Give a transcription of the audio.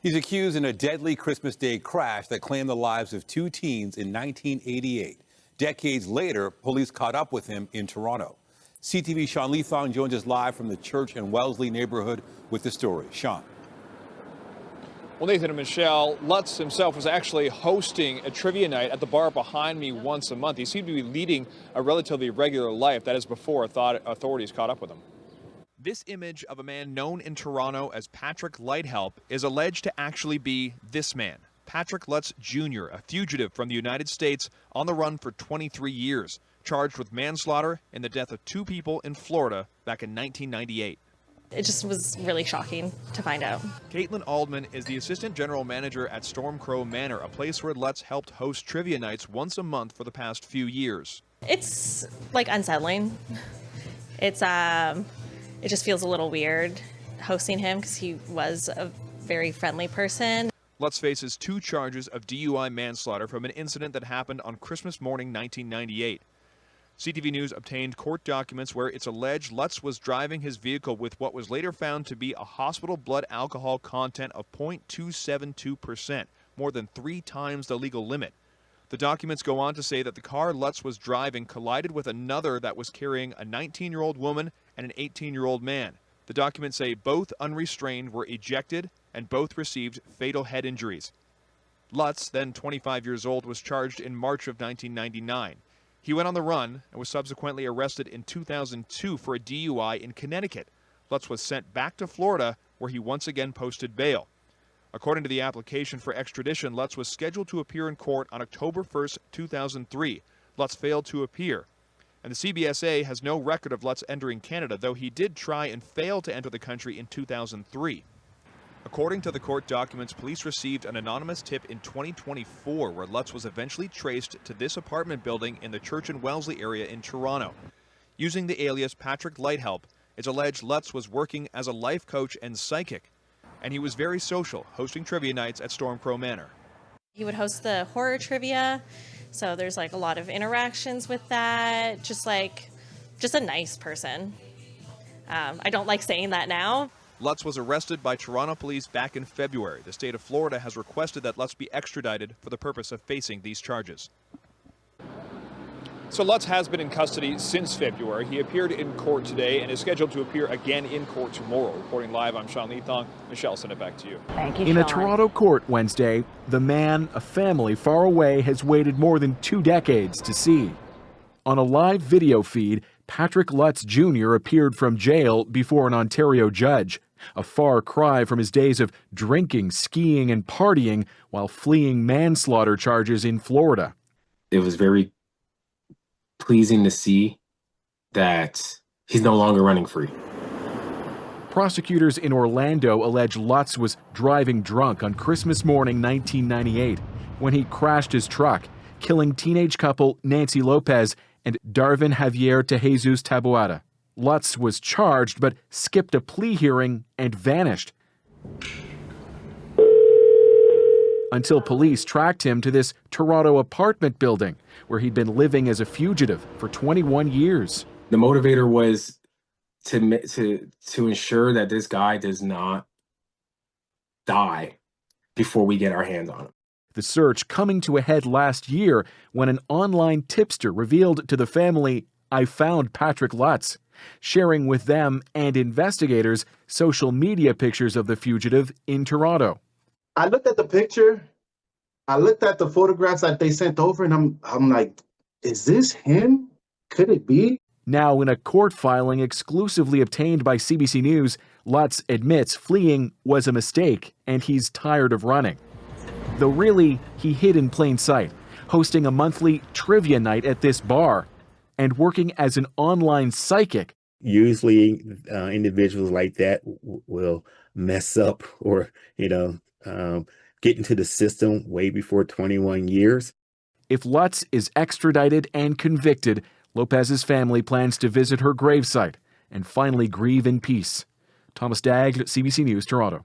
He's accused in a deadly Christmas Day crash that claimed the lives of two teens in 1988. Decades later, police caught up with him in Toronto. CTV's Sean Leathong joins us live from the Church and Wellesley neighborhood with the story. Sean. Well, Nathan and Michelle, Lutts himself was actually hosting a trivia night at the bar behind me once a month. He seemed to be leading a relatively regular life. That is before authorities caught up with him. This image of a man known in Toronto as Patrick Lighthelp is alleged to actually be this man, Patrick Lutts Jr., a fugitive from the United States on the run for 23 years, charged with manslaughter in the death of two people in Florida back in 1998. It just was really shocking to find out. Caitlin Aldman is the assistant general manager at Stormcrow Manor, a place where Lutts helped host trivia nights once a month for the past few years. It's like unsettling. It just feels a little weird hosting him because he was a very friendly person. Lutts faces 2 charges of DUI manslaughter from an incident that happened on Christmas morning 1998. CTV News obtained court documents where it's alleged Lutts was driving his vehicle with what was later found to be a hospital blood alcohol content of 0.272%, more than 3 times the legal limit. The documents go on to say that the car Lutts was driving collided with another that was carrying a 19-year-old woman and an 18-year-old man. The documents say both unrestrained were ejected and both received fatal head injuries. Lutts, then 25 years old, was charged in March of 1999. He went on the run and was subsequently arrested in 2002 for a DUI in Connecticut. Lutts was sent back to Florida, where he once again posted bail. According to the application for extradition, Lutts was scheduled to appear in court on October 1st, 2003. Lutts failed to appear. And the CBSA has no record of Lutts entering Canada, though he did try and fail to enter the country in 2003. According to the court documents, police received an anonymous tip in 2024 where Lutts was eventually traced to this apartment building in the Church and Wellesley area in Toronto. Using the alias Patrick Lighthelp, it's alleged Lutts was working as a life coach and psychic, and he was very social, hosting trivia nights at Stormcrow Manor. He would host the horror trivia, so there's like a lot of interactions with that. Just a nice person. I don't like saying that now. Lutts was arrested by Toronto police back in February. The state of Florida has requested that Lutts be extradited for the purpose of facing these charges. So Lutts has been in custody since February. He appeared in court today and is scheduled to appear again in court tomorrow. Reporting live, I'm Sean Leathong. Michelle, send it back to you. Thank you, In Sean. a Toronto court Wednesday, the man a family far away has waited more than 2 decades to see. On a live video feed, Patrick Lutts Jr. appeared from jail before an Ontario judge, a far cry from his days of drinking, skiing, and partying while fleeing manslaughter charges in Florida. It was very pleasing to see that he's no longer running free. Prosecutors in Orlando allege Lutts was driving drunk on Christmas morning 1998 when he crashed his truck, killing teenage couple Nancy Lopez and Darvin Javier Tejesus Taboada. Lutts was charged but skipped a plea hearing and vanished until police tracked him to this Toronto apartment building where he'd been living as a fugitive for 21 years. The motivator was to ensure that this guy does not die before we get our hands on him. The search coming to a head last year when an online tipster revealed to the family, "I found Patrick Lutts," sharing with them and investigators social media pictures of the fugitive in Toronto. I looked at the picture, I looked at the photographs that they sent over, and I'm like, is this him? Could it be? Now, in a court filing exclusively obtained by CBC News, Lutts admits fleeing was a mistake and he's tired of running. Though really, he hid in plain sight, hosting a monthly trivia night at this bar and working as an online psychic. Usually individuals like that will mess up or, get into the system way before 21 years. If Lutts is extradited and convicted, Lopez's family plans to visit her gravesite and finally grieve in peace. Thomas Dagg, CBC News, Toronto.